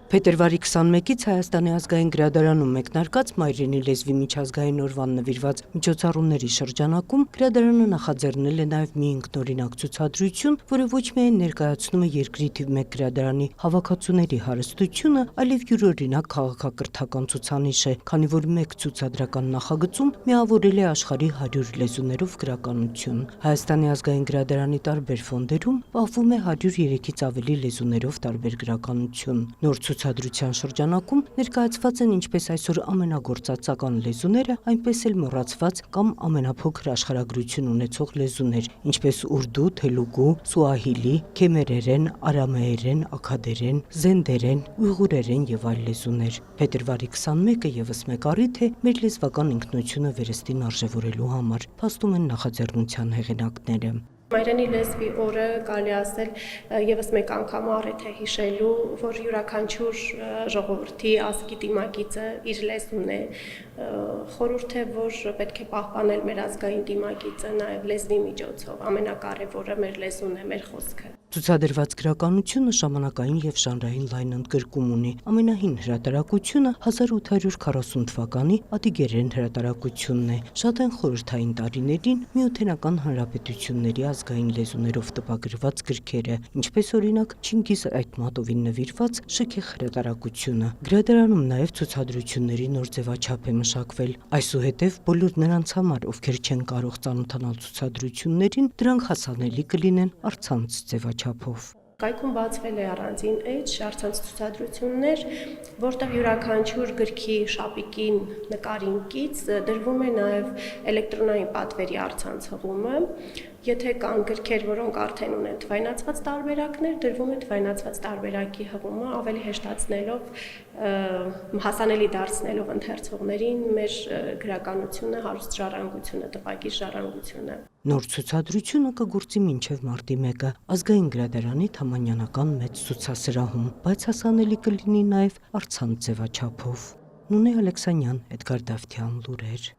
Փետրվարի 21-ից Հայաստանի ազգային գրադարանում մեկնարկած Մայրենի լեզվի միջազգային օրվան նվիրված միջոցառումների շրջանակում գրադարանը նախաձեռնել է նաև մի ինքնօրինակ ցուցադրություն, որը ոչ միայն ներկայացնում է երկրի թիվ 1 գրադարանի հավաքածուների հարստությունը, այլև յուրօրինակ քաղաքակրթական ցուցանիշ է, քանի որ մեկ ցուցադրական նախագծում միավորել է աշխարհի 100 լեզուներով գրականություն։ Հայաստանի ազգային գրադարանի տարբեր ֆոնդերում պահվում է 103-ից ավելի լեզուներով տարբեր գրականություն։ Նոր ցուցադրության շրջանակում ներկայացված են ինչպես այսօր ամենագործածական լեզուները, այնպես էլ մոռացված կամ ամենափոքր աշխարհագրություն ունեցող լեզուներ, ինչպես ուրդու, թելուգու, սուահիլի, քեմերերեն, արամեերեն, աքադերեն, զենդերեն, ուйղուրերեն եւ այլ լեզուներ։ Փետրվարի 21-ը եւս մեկ առիթ է մեր լեզվական ինքնությունը վերստին արժևորելու համար, փաստում են նախաձեռնության հեղինակները։ Մայրենի լեզվի օրը կարելի ասել եւս մեկ անգամ առիթ է հիշելու, որ յուրաքանչյուր ժողովրդի ազգի դիմագիծը իր լեզուն է, խորհուրդ է, որ պետք է պահպանել մեր ազգային դիմագիծը նաեւ լեզվի միջոցով, ամենակարևորը մեր լեզուն է, մեր խոսքը։ Ցուցադրված գրականությունը ժամանակային եւ ժանրային լայն ընդգրկում ունի։ Ամենահին հրատարակությունը 1840 թվականի Ադիգերեն հրատարակությունն է։ Շատ են խորհրդային տարիներին Միութենական հանրապետությունների ազգային լեզուներով տպագրված գրքերը, ինչպես օրինակ Չինգիզ Այթմատովին նվիրված Շքեղ հրատարակությունը։ Գրադարանում նաեւ ցուցադրությունների նոր ձևաչափ է մշակվել։ Այսուհետև բոլոր նրանց համար, ովքեր չեն կարող ծանոթանալ ցուցադրություններին, դրանք հասանելի կլինեն առցանց ձևաչափով։ Կայքում բացվել է առանձին էջ առցանց ցուցադրություններ, որտեղ յուրաքանչյուր գրքի շապիկին նկարին կից դրվում է նաև էլեկտրոնային պատվերի առցանց հղումը։ Եթե կան գրքեր, որոնք արդեն ունեն թվայնացված տարբերակներ, դրվում է թվայնացված տարբերակի հղումը, ավելի հեշտացնելով, հասանելի դարձնելով ընթերցողներին մեր գրականությունը, հարուստ ժառանգությունը, տպագիր ժառանգությունը։ Նոր ցուցադրությունը կգործի մինչև մարտի 1-ը ազգային գրադարանի թամանյանական մեծ ցուցասրահում, բայց հասանելի կլինի նաև առցանց ձևաչափով։ Նունե Ալեքսանյան, Էդգար Դավթյան, լուրեր։